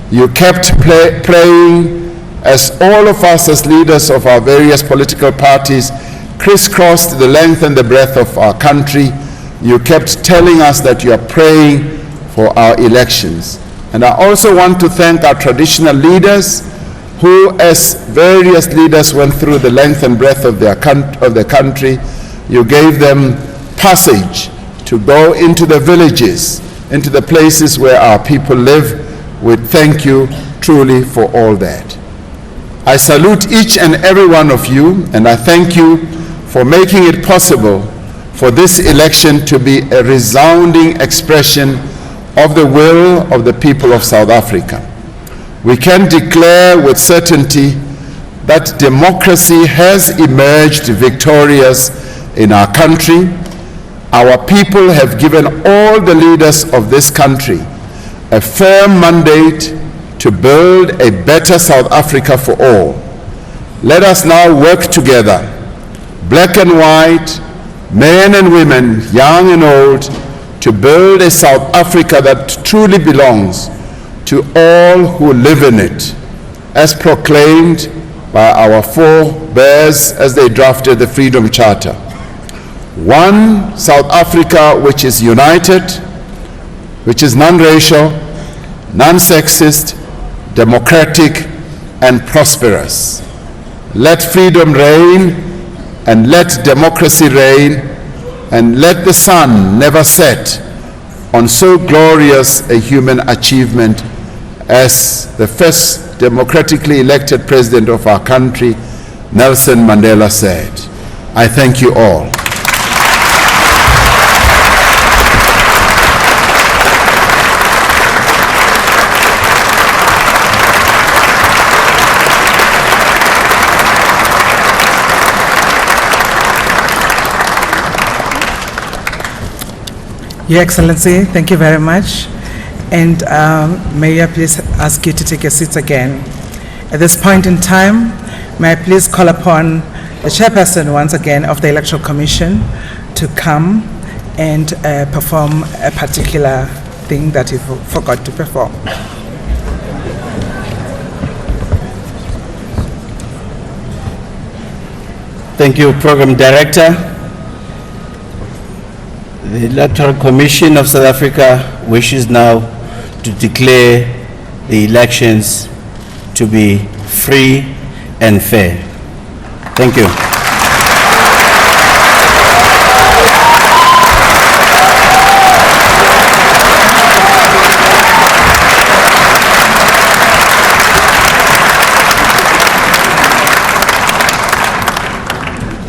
You kept praying as all of us as leaders of our various political parties crisscrossed the length and the breadth of our country. You kept telling us that you are praying for our elections. And I also want to thank our traditional leaders who, as various leaders went through the length and breadth of the country, you gave them passage to go into the villages, into the places where our people live. We thank you truly for all that. I salute each and every one of you, and I thank you for making it possible for this election to be a resounding expression of the will of the people of South Africa. We can declare with certainty that democracy has emerged victorious in our country. Our people have given all the leaders of this country a firm mandate to build a better South Africa for all. Let us now work together, black and white, men and women, young and old, to build a South Africa that truly belongs to all who live in it, as proclaimed by our forebears as they drafted the Freedom Charter. One South Africa which is united, which is non-racial, non-sexist, democratic, and prosperous. Let freedom reign, and let democracy reign, and let the sun never set on so glorious a human achievement as the first democratically elected president of our country, Nelson Mandela, said. I thank you all. Your Excellency, thank you very much. And may I please ask you to take your seats again. At this point in time, may I please call upon the Chairperson once again of the Electoral Commission to come and perform a particular thing that he forgot to perform. Thank you, Program Director. The Electoral Commission of South Africa wishes now to declare the elections to be free and fair. Thank you.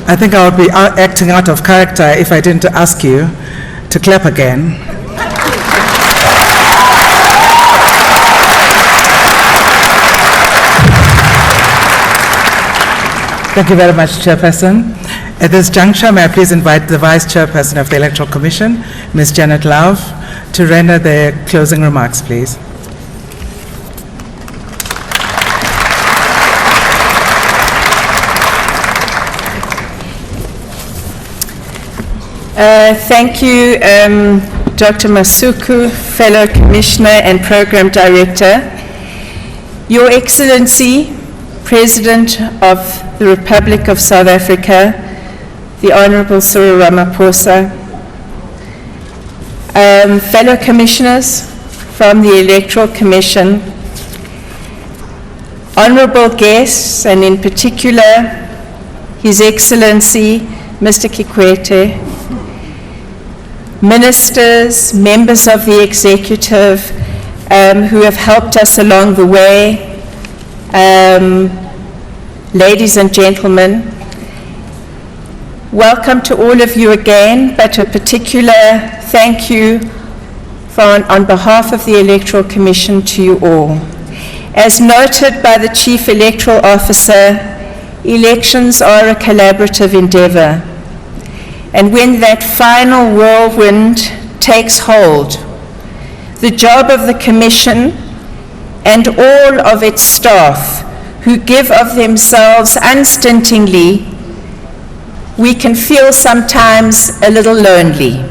I think I would be acting out of character if I didn't ask you to clap again. Thank you very much, Chairperson. At this juncture, may I please invite the Vice Chairperson of the Electoral Commission, Ms. Janet Love, to render the closing remarks, please. Thank you, Dr. Masuku, fellow Commissioner and Program Director. Your Excellency, President of the Republic of South Africa, the Honorable Cyril Ramaphosa, fellow Commissioners from the Electoral Commission, honorable guests, and in particular, His Excellency, Mr. Kikwete, ministers, members of the executive who have helped us along the way, ladies and gentlemen, welcome to all of you again, but a particular thank you on behalf of the Electoral Commission to you all. As noted by the Chief Electoral Officer, elections are a collaborative endeavor. And when that final whirlwind takes hold, the job of the Commission and all of its staff who give of themselves unstintingly we can feel sometimes a little lonely.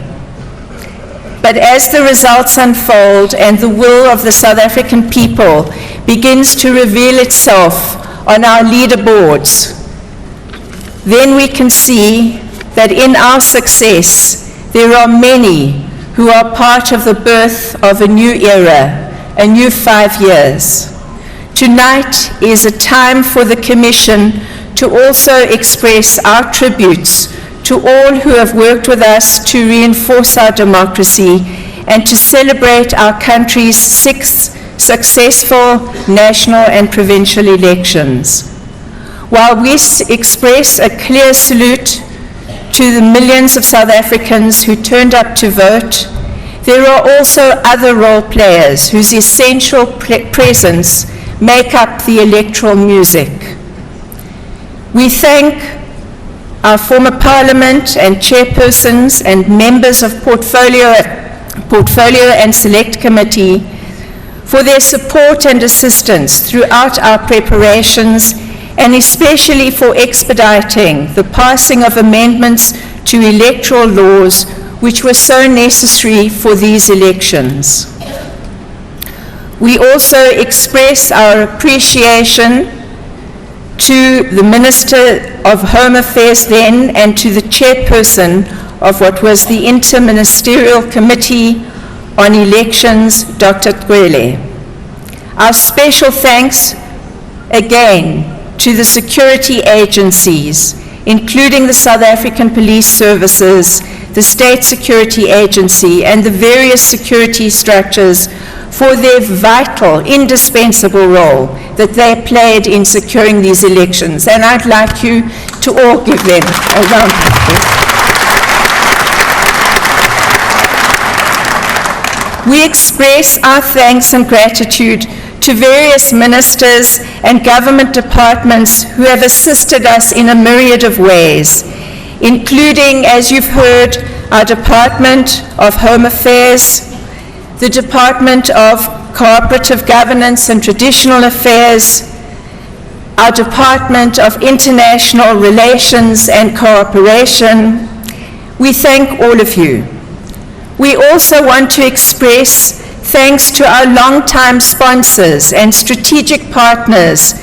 But as the results unfold and the will of the South African people begins to reveal itself on our leaderboards, then we can see that in our success, there are many who are part of the birth of a new era, a new 5 years. Tonight is a time for the Commission to also express our tributes to all who have worked with us to reinforce our democracy and to celebrate our country's 6 successful national and provincial elections. While we express a clear salute to the millions of South Africans who turned up to vote, there are also other role players whose essential presence make up the electoral music. We thank our former Parliament and chairpersons and members of Portfolio and Select Committee for their support and assistance throughout our preparations, and especially for expediting the passing of amendments to electoral laws which were so necessary for these elections. We also express our appreciation to the Minister of Home Affairs then and to the chairperson of what was the Interministerial Committee on Elections, Dr. Twele. Our special thanks again to the security agencies, including the South African Police Services, the State Security Agency, and the various security structures for their vital, indispensable role that they played in securing these elections. And I'd like you to all give them a round of applause. We express our thanks and gratitude to various ministers and government departments who have assisted us in a myriad of ways, including, as you've heard, our Department of Home Affairs, the Department of Cooperative Governance and Traditional Affairs, our Department of International Relations and Cooperation. We thank all of you. We also want to express thanks to our longtime sponsors and strategic partners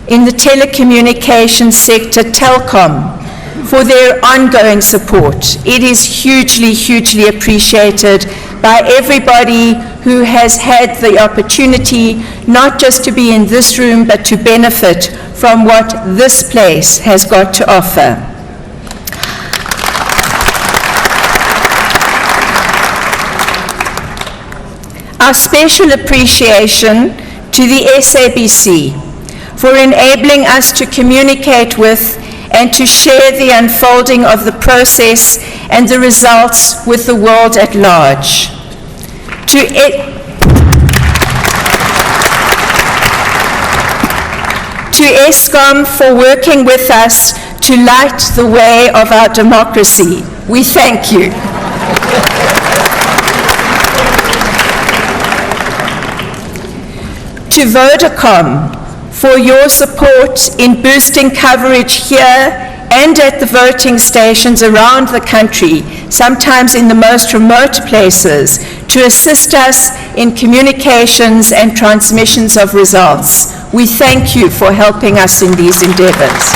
in the telecommunications sector, Telkom, for their ongoing support. It is hugely, hugely appreciated by everybody who has had the opportunity not just to be in this room, but to benefit from what this place has got to offer. Our special appreciation to the SABC for enabling us to communicate with and to share the unfolding of the process and the results with the world at large. To ESCOM for working with us to light the way of our democracy. We thank you. To Vodacom for your support in boosting coverage here and at the voting stations around the country, sometimes in the most remote places, to assist us in communications and transmissions of results. We thank you for helping us in these endeavors.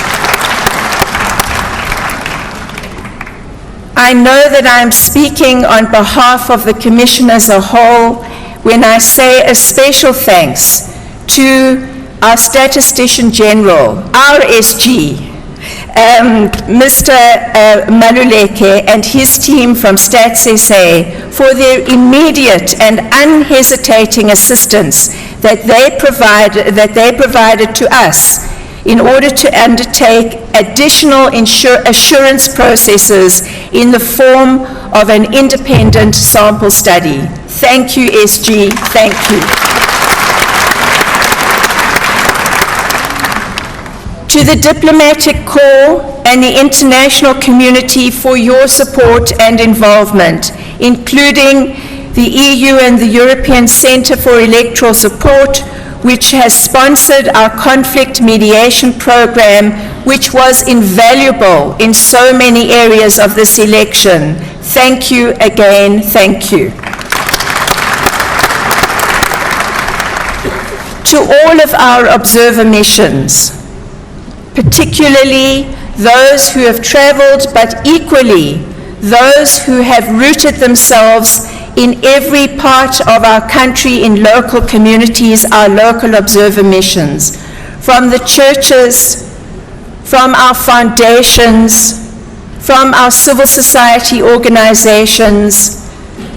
I know that I am speaking on behalf of the Commission as a whole when I say a special thanks to our Statistician General, RSG, Mr. Maluleke and his team from Stats SA for their immediate and unhesitating assistance that they provided to us in order to undertake additional assurance processes in the form of an independent sample study. Thank you, SG. Thank you. To the Diplomatic Corps and the international community for your support and involvement, including the EU and the European Centre for Electoral Support, which has sponsored our conflict mediation program, which was invaluable in so many areas of this election. Thank you again, thank you. To all of our observer missions, particularly those who have traveled, but equally those who have rooted themselves in every part of our country in local communities, our local observer missions, from the churches, from our foundations, from our civil society organizations,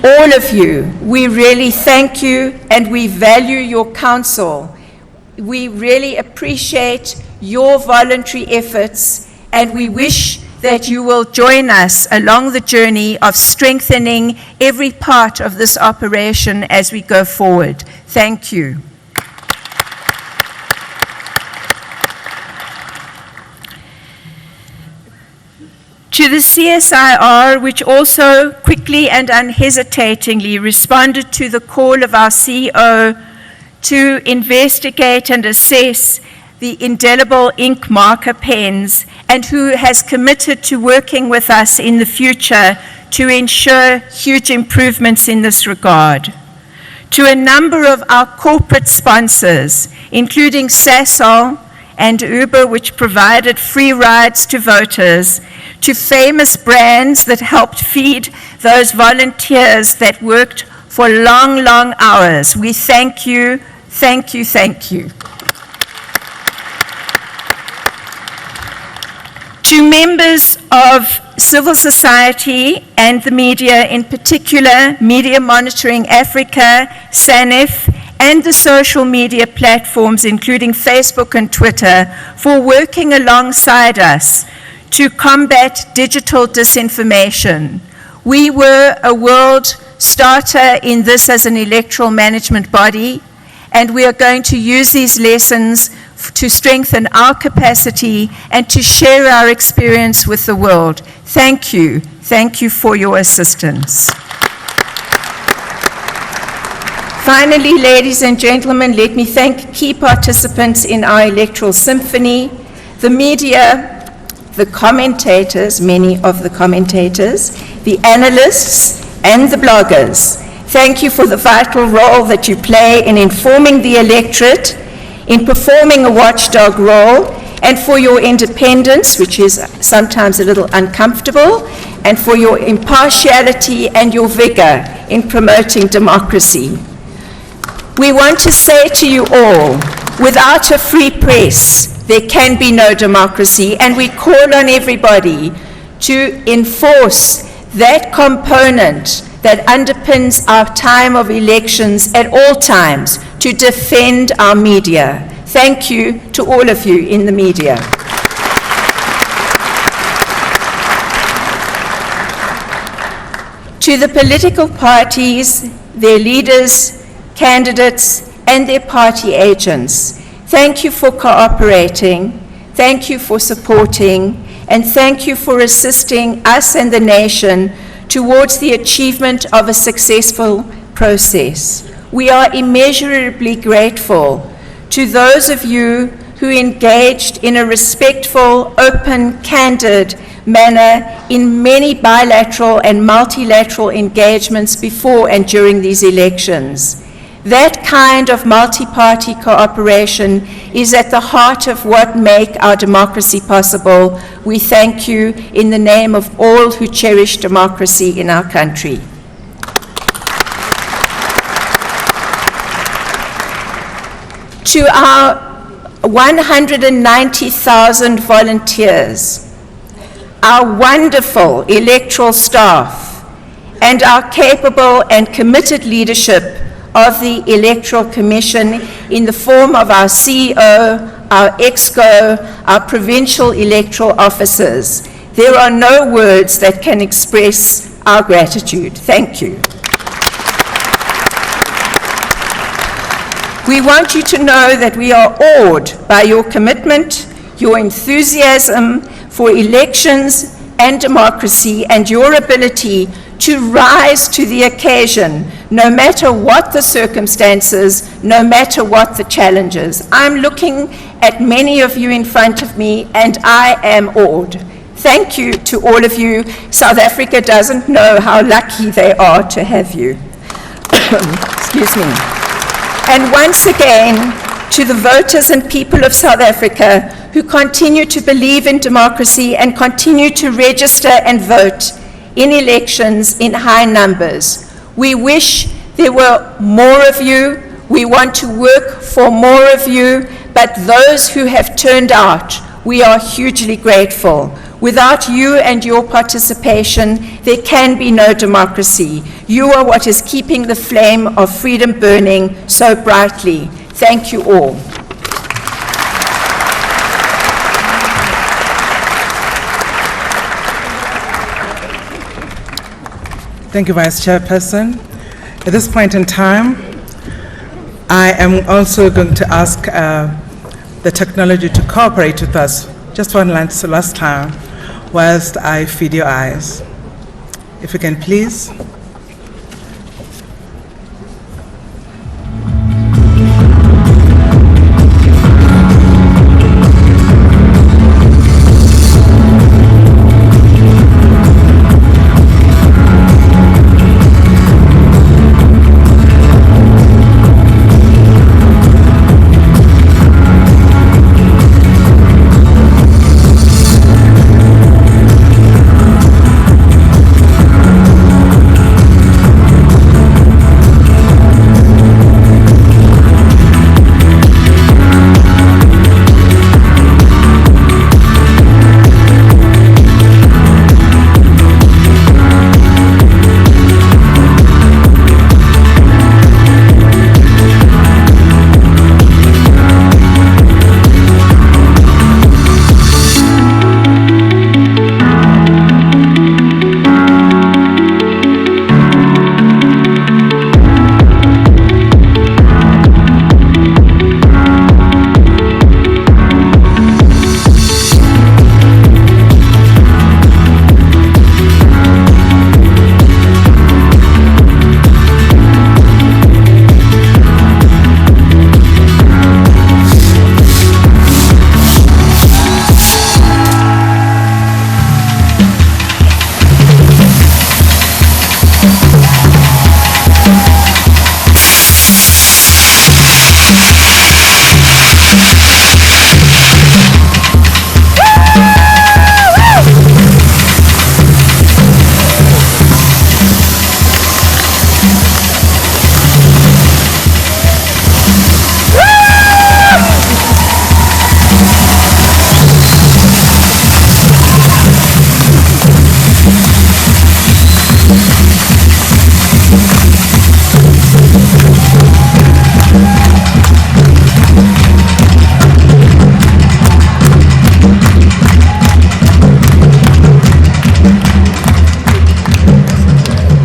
all of you, we really thank you and we value your counsel. We really appreciate your voluntary efforts, and we wish that you will join us along the journey of strengthening every part of this operation as we go forward. Thank you. To the CSIR, which also quickly and unhesitatingly responded to the call of our CEO to investigate and assess the indelible ink marker pens, and who has committed to working with us in the future to ensure huge improvements in this regard. To a number of our corporate sponsors, including Sasol and Uber, which provided free rides to voters, to famous brands that helped feed those volunteers that worked for long, long hours, we thank you, thank you, thank you. To members of civil society and the media, in particular Media Monitoring Africa, SANEF, and the social media platforms, including Facebook and Twitter, for working alongside us to combat digital disinformation. We were a world starter in this as an electoral management body, and we are going to use these lessons to strengthen our capacity and to share our experience with the world. Thank you. Thank you for your assistance. Finally, ladies and gentlemen, let me thank key participants in our electoral symphony, the media, the commentators, many of the commentators, the analysts, and the bloggers. Thank you for the vital role that you play in informing the electorate, in performing a watchdog role, and for your independence, which is sometimes a little uncomfortable, and for your impartiality and your vigor in promoting democracy. We want to say to you all, without a free press, there can be no democracy, and we call on everybody to enforce that component that underpins our time of elections at all times, to defend our media. Thank you to all of you in the media. To the political parties, their leaders, candidates, and their party agents, thank you for cooperating, thank you for supporting, and thank you for assisting us and the nation towards the achievement of a successful process. We are immeasurably grateful to those of you who engaged in a respectful, open, candid manner in many bilateral and multilateral engagements before and during these elections. That kind of multi-party cooperation is at the heart of what makes our democracy possible. We thank you in the name of all who cherish democracy in our country. To our 190,000 volunteers, our wonderful electoral staff, and our capable and committed leadership of the Electoral Commission in the form of our CEO, our EXCO, our provincial electoral officers. There are no words that can express our gratitude. Thank you. We want you to know that we are awed by your commitment, your enthusiasm for elections, and democracy and your ability to rise to the occasion, no matter what the circumstances, no matter what the challenges. I'm looking at many of you in front of me, and I am awed. Thank you to all of you. South Africa doesn't know how lucky they are to have you. Excuse me. And once again, to the voters and people of South Africa who continue to believe in democracy and continue to register and vote in elections in high numbers. We wish there were more of you. We want to work for more of you, but those who have turned out, we are hugely grateful. Without you and your participation, there can be no democracy. You are what is keeping the flame of freedom burning so brightly. Thank you all. Thank you, Vice Chairperson. At this point in time, I am also going to ask the technology to cooperate with us just one last time whilst I feed your eyes. If you can please.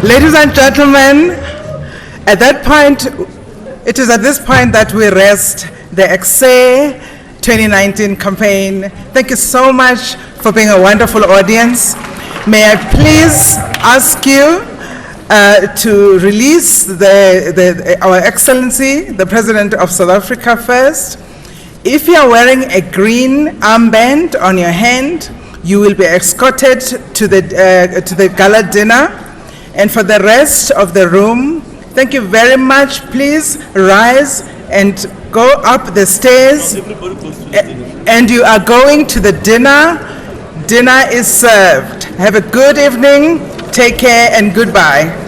Ladies and gentlemen, at that point, it is at this point that we rest the IEC 2019 campaign. Thank you so much for being a wonderful audience. May I please ask you to release Our Excellency, the President of South Africa first. If you are wearing a green armband on your hand, you will be escorted to the gala dinner. And for the rest of the room, thank you very much. Please rise and go up the stairs. And you are going to the dinner. Dinner is served. Have a good evening. Take care and goodbye.